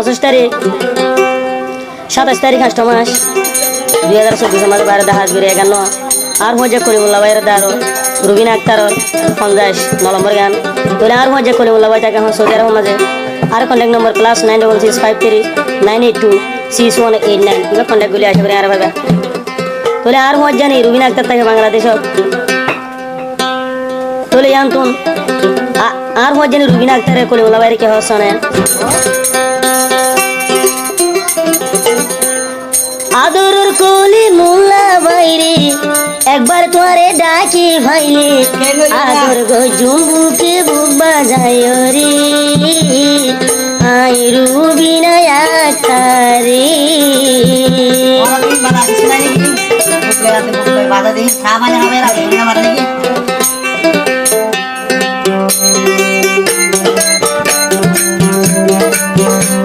25 তারিখ 27 তারিখ 8 মাস 2024 মাসে বাইরে দেখা আসবে 51 আর মজা কলিমুল্লাহ ভাইয়ের দারো রুবিনা আক্তারর 50 নম্বর গান তোলে আর মজা কলিমুল্লাহ ভাই তাকে এখন সৌদি আরব মাঝে আর কন্ট্যাক্ট নম্বর +966539826189 এবার কন্ট্যাক্ট গুলি আসবে আর ভাবে তোলে আর মজা জানি রুবিনা আক্তার থাকে বাংলাদেশ তোলে জানতুন আর মজা জানি রুবিনা আক্তারের কলিমুল্লাহ ভাইয়ের কে হসনে আদরের কলিমুল্লাহ ভাইরে একবার তোরে ডাকি ভাইলে আদর গো জুমবুকে বুক বাজায় রে আই রুবিনা আক্তারে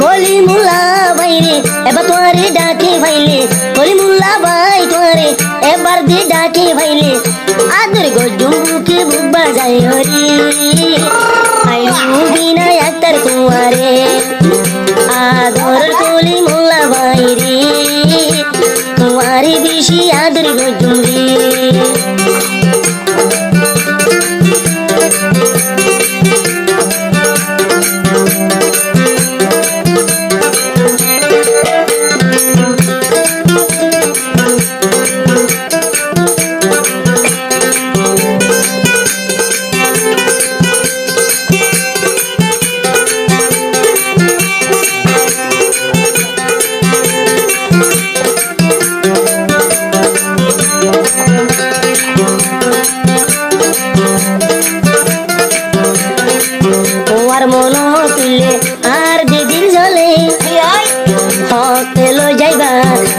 কলিমুল্লাহ ভাইরে এবার তোরে ডাকি ভাইলে কলিমুল্লাহ ভাই তোরে এবার দি ডাকি ভাইলে আদর গো জুমবুকে বুক বাজায় রে আই রুবিনা আক্তার তোমারে আদর কলিমুল্লাহ ভাইরে তোমারে বেশি আদর গো জুমরি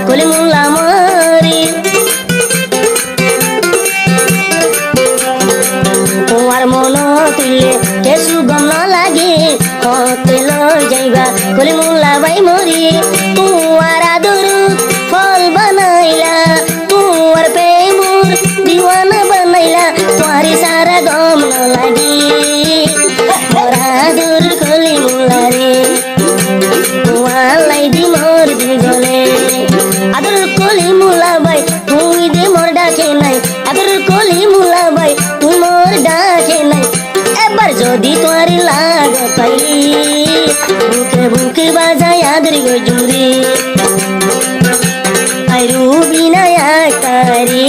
কলিমুল্লাহ মারি তোমার মন তুললে কেসু গম না লাগে হতে লই যাইবা কলিমুল্লাহ ভাই মরি তোমার আদর ফল বানাইলা তোমার প্রেমর দিওয়ানা বানাইলা তোমারি সারা গম না লাগে মোর আদর কলিমুল্লাহ রে তোমার লাইদি মোর দিগলে আদর কলিমুল্লাহ ভাই তুই দে মোর ডাকে নাই আদর কলিমুল্লাহ ভাই তুই মোর ডাকে নাই এবার যদি তোর লাগ পাইলি বুকে বুকে বাজায় আদর গো জুরি আই রুবিনা আক্তারে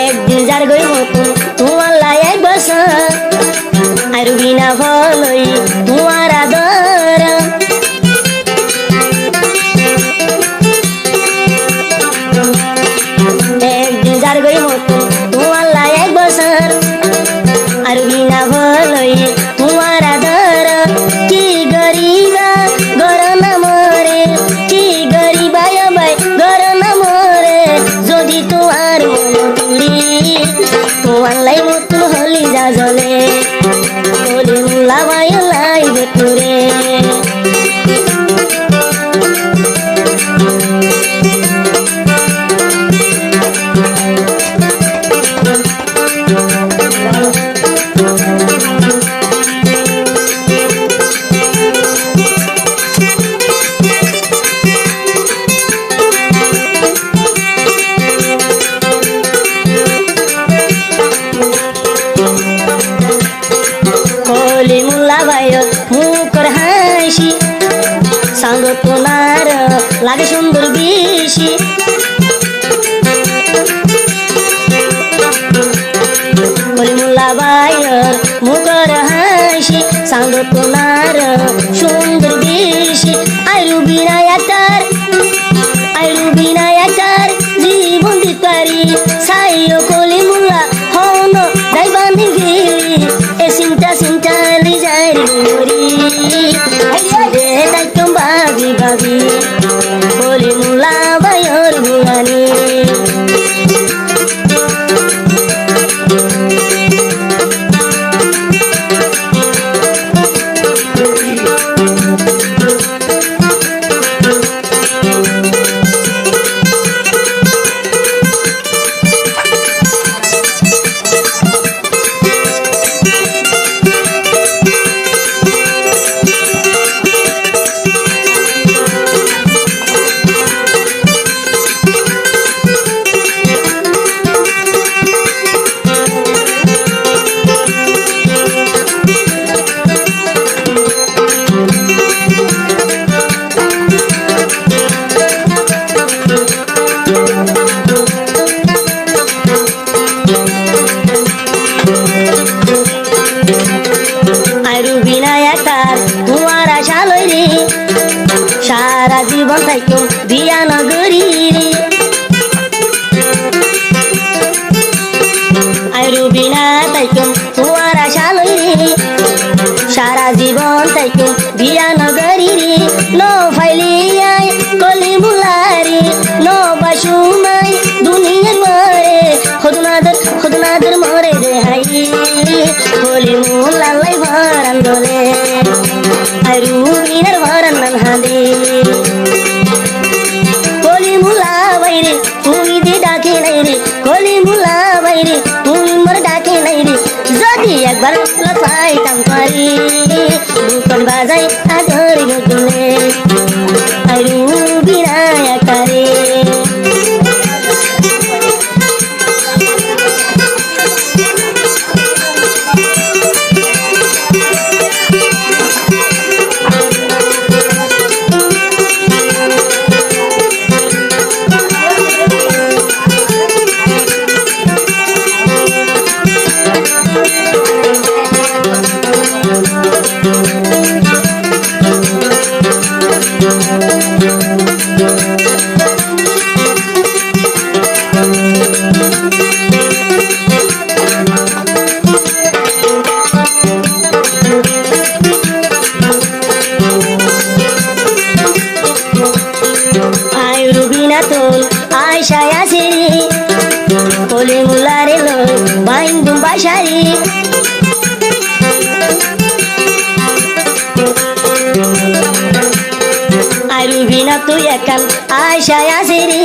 একদিন যার গই মতো তোমার লাইক বসা আর রুবিনা ভালোই তোমার আদর একদিন যার গই মতো তোমার লাইক বসার আর রুবিনা ভালোই তোমার আদর কি গরিবা গরনা মরে কি গরিবা ভাই গরনা মরে যদি তোমার মন তুলি তোমার লাই মতো হলি যা জলে কলিমুল্লাহ ভাই লাই বেতুরে কলিমুল্লাহ ভাইয়ের মুখর হাসি সাঙ্গ তোমার লাগে সুন্দর বেশি কলিমুল্লাহ ভাইয়ের মুখর হাসি সাঙ্গ তোমার সুন্দর বেশি আই রুবিনা আক্তার জীবন দিতে পারি সাইও কলিমুল্লাহ হন দাই বান্ধি গেলি এ চিন্তা চিন্তা লি যায় রে জীবন থাইকো বিয়া নগরী রে আই রুবিনা তাইকো তোমার আশা লই রে সারা জীবন তাইকো বিয়া নগরী রে নো ফাইলি আই কলি মুলারি নো বাসুমাই দুনিয়ার মরে খুদনাদের মরে রে হাই কলি মুলালাই ভারান দলে আই রুবিনার ভারান নান হাদে কলি মুলা বাইরে তুমি দি ডাকে নাই রে কলি মুলা বাইরে তুমি মোর ডাকে নাই রে যদি একবার পাইতাম পারি দুকন বাজাই আদর গজলে আই রুবিনা একারে কলি মুলারে লই বাইন্দুম বাসারি আই রুবিনা তুই একান আশায় আসিরি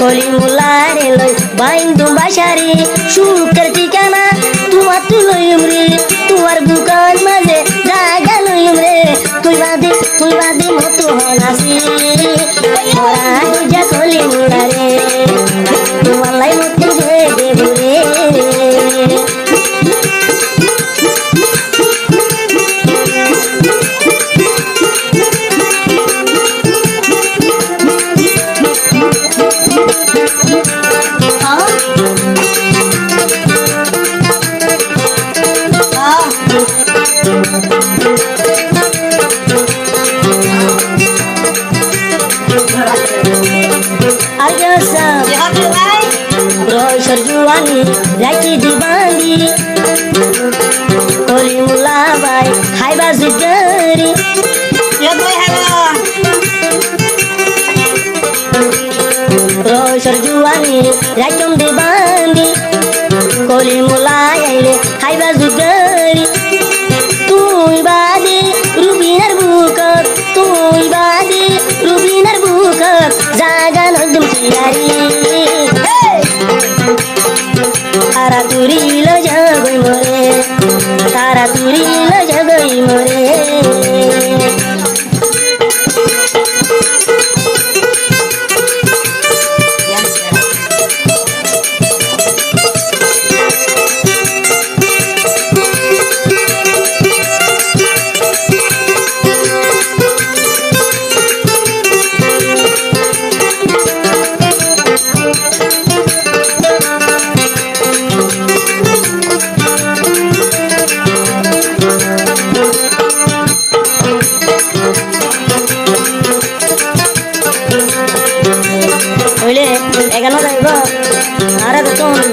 কলি মুলারে লই বাইন্দুম বাসারি সুখের ঠিকানা তোমার তুই লইম রে তোমার বুকার মাঝে জায়গা লইম রে তুই বাদে মতো হনাসি ওরা দুজা কলি মুলারে তোমালাই মতো হয়ে দেব রে जुआनी राखी दीवानी कली मुला बाई खाइबा जुगरी रोशर जुआनी राखम दीवानी कली मुला आइले खाइबा जुगरी तुई बादे रुबिनार बुकत तुई बादे रुबिनार बुकत जागा नदम चियारी तारा तुरील जगई मोरे तारा तुरील जगई मोरे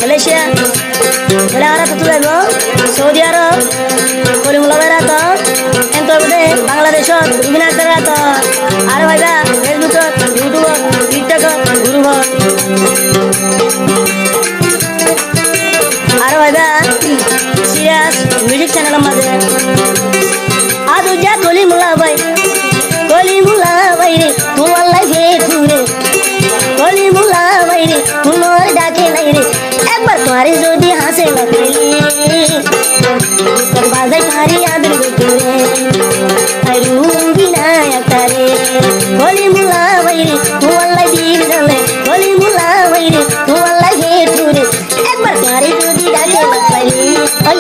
Malaysia, Malaysia tu lego, Saudi Arab, Kuala Lumpur tu, entar bude Bangladesh, Ibina Tera tu, Arab aja, Facebook, YouTube, TikTok, Guru, Arab aja, serious music channel macam tu. Adu jah Kuala Lumpur ni, tu Allah tu ni, Kuala Lumpur ni, tu mor dake ni. একবার তোমারে যদি হাসে না পেলি তোর বাজাই তারি আদর করে আই রুবিনা একারে কলি মুলা বাইরে তু আল্লাহ দিল জানে কলি মুলা বাইরে তু আল্লাহ হে তুরে একবার তোমারে যদি ডাকে না পেলি ওই